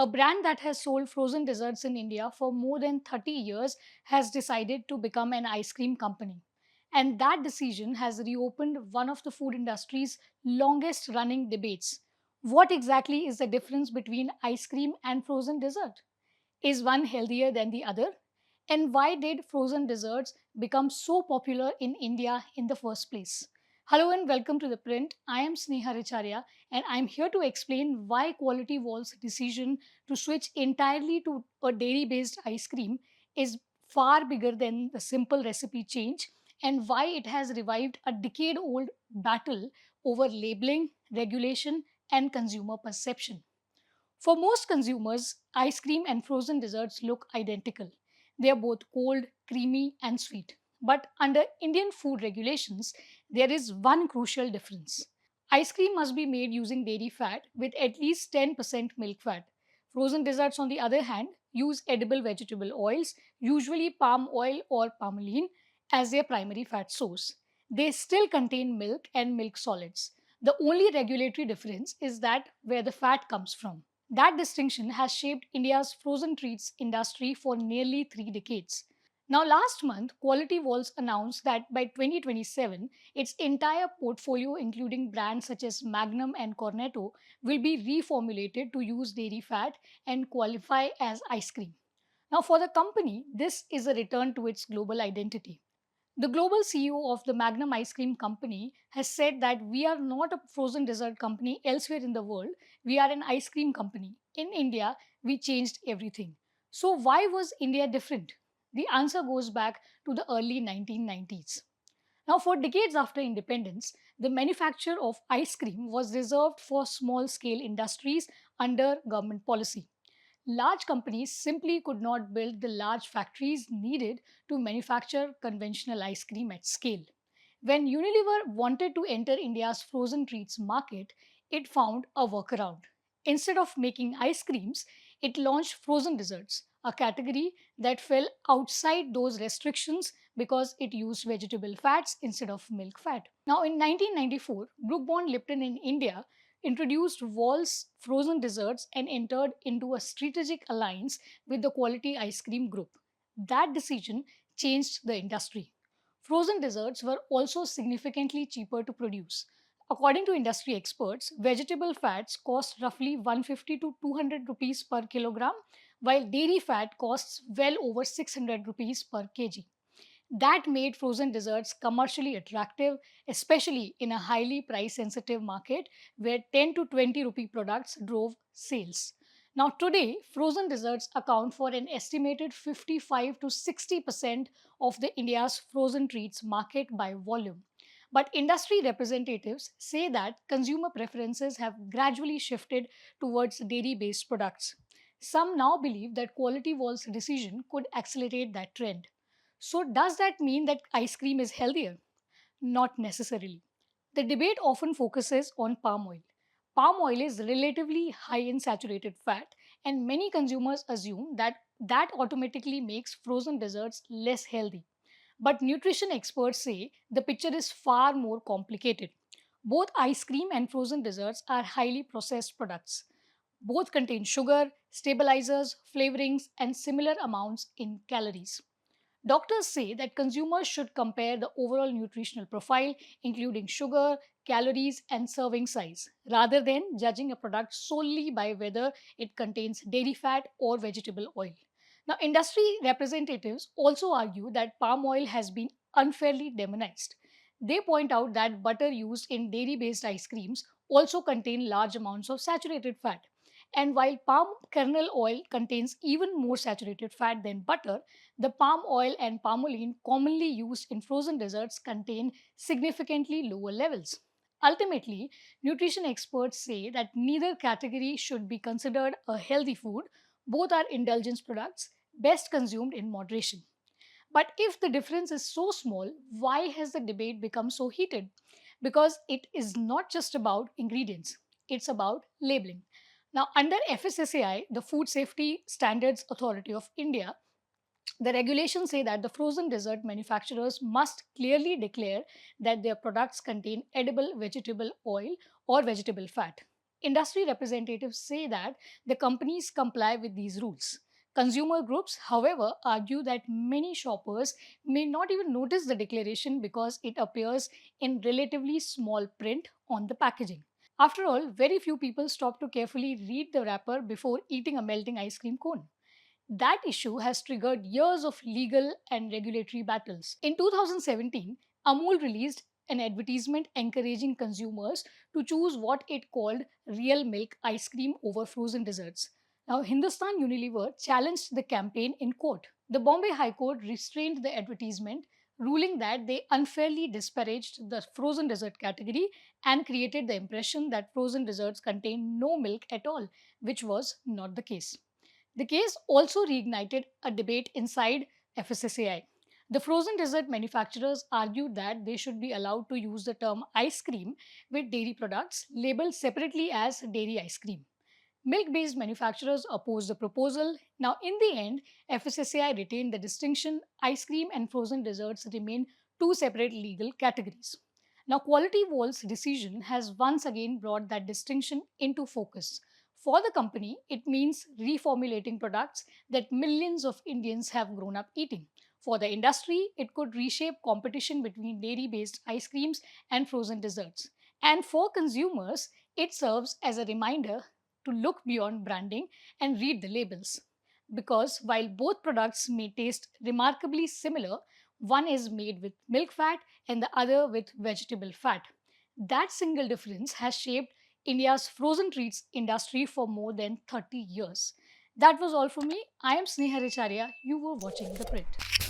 A brand that has sold frozen desserts in India for more than 30 years has decided to become an ice cream company. And that decision has reopened one of the food industry's longest running debates. What exactly is the difference between ice cream and frozen dessert? Is one healthier than the other? And why did frozen desserts become so popular in India in the first place? Hello and welcome to The Print. I am Sneha Richarya and I'm here to explain why Quality Wall's decision to switch entirely to a dairy based ice cream is far bigger than the simple recipe change and why it has revived a decade old battle over labeling, regulation, and consumer perception. For most consumers, ice cream and frozen desserts look identical. They are both cold, creamy, and sweet. But under Indian food regulations, there is one crucial difference. Ice cream must be made using dairy fat with at least 10% milk fat. Frozen desserts, on the other hand, use edible vegetable oils, usually palm oil or palmolene, as their primary fat source. They still contain milk and milk solids. The only regulatory difference is that where the fat comes from. That distinction has shaped India's frozen treats industry for nearly 3 decades. Now, last month, Quality Walls announced that by 2027, its entire portfolio, including brands such as Magnum and Cornetto, will be reformulated to use dairy fat and qualify as ice cream. Now, for the company, this is a return to its global identity. The global CEO of the Magnum Ice Cream Company has said that we are not a frozen dessert company elsewhere in the world, we are an ice cream company. In India, we changed everything. So, why was India different? The answer goes back to the early 1990s. Now, for decades after independence, the manufacture of ice cream was reserved for small scale industries under government policy. Large companies simply could not build the large factories needed to manufacture conventional ice cream at scale. When Unilever wanted to enter India's frozen treats market, it found a workaround. Instead of making ice creams, it launched frozen desserts, a category that fell outside those restrictions because it used vegetable fats instead of milk fat. Now, in 1994, Brook Bond Lipton in India introduced Wall's frozen desserts and entered into a strategic alliance with the Quality Ice Cream Group. That decision changed the industry. Frozen desserts were also significantly cheaper to produce. According to industry experts, vegetable fats cost roughly 150 to 200 rupees per kilogram, while dairy fat costs well over 600 rupees per kg. That made frozen desserts commercially attractive, especially in a highly price sensitive market where 10 to 20 rupee products drove sales. Now, today, frozen desserts account for an estimated 55 to 60% of the India's frozen treats market by volume. But industry representatives say that consumer preferences have gradually shifted towards dairy based products. Some now believe that Quality Wall's decision could accelerate that trend. So, does that mean that ice cream is healthier? Not necessarily. The debate often focuses on palm oil. Palm oil is relatively high in saturated fat, and many consumers assume that that automatically makes frozen desserts less healthy. But nutrition experts say the picture is far more complicated. Both ice cream and frozen desserts are highly processed products. Both contain sugar, stabilizers, flavorings, and similar amounts in calories. Doctors say that consumers should compare the overall nutritional profile, including sugar, calories, and serving size, rather than judging a product solely by whether it contains dairy fat or vegetable oil. Now, industry representatives also argue that palm oil has been unfairly demonized. They point out that butter used in dairy based ice creams also contain large amounts of saturated fat. And while palm kernel oil contains even more saturated fat than butter, the palm oil and palmolene commonly used in frozen desserts contain significantly lower levels. Ultimately, nutrition experts say that neither category should be considered a healthy food. Both are indulgence products, best consumed in moderation. But if the difference is so small, why has the debate become so heated? Because it is not just about ingredients, it's about labeling. Now, under FSSAI, the Food Safety Standards Authority of India, the regulations say that the frozen dessert manufacturers must clearly declare that their products contain edible vegetable oil or vegetable fat. Industry representatives say that the companies comply with these rules. Consumer groups, however, argue that many shoppers may not even notice the declaration because it appears in relatively small print on the packaging. After all, very few people stop to carefully read the wrapper before eating a melting ice cream cone. That issue has triggered years of legal and regulatory battles. In 2017, Amul released an advertisement encouraging consumers to choose what it called real milk ice cream over frozen desserts. Now, Hindustan Unilever challenged the campaign in court. The Bombay High Court restrained the advertisement, ruling that they unfairly disparaged the frozen dessert category and created the impression that frozen desserts contain no milk at all, which was not the case. The case also reignited a debate inside FSSAI. The frozen dessert manufacturers argued that they should be allowed to use the term ice cream with dairy products labeled separately as dairy ice cream. Milk based manufacturers opposed the proposal. Now, in the end, FSSAI retained the distinction ice cream and frozen desserts remain two separate legal categories. Now, Quality Wall's decision has once again brought that distinction into focus. For the company, it means reformulating products that millions of Indians have grown up eating. For the industry, it could reshape competition between dairy based ice creams and frozen desserts. And for consumers, it serves as a reminder to look beyond branding and read the labels. Because while both products may taste remarkably similar, one is made with milk fat and the other with vegetable fat. That single difference has shaped India's frozen treats industry for more than 30 years. That was all for me. I am Sneha Richarya. You were watching The Print.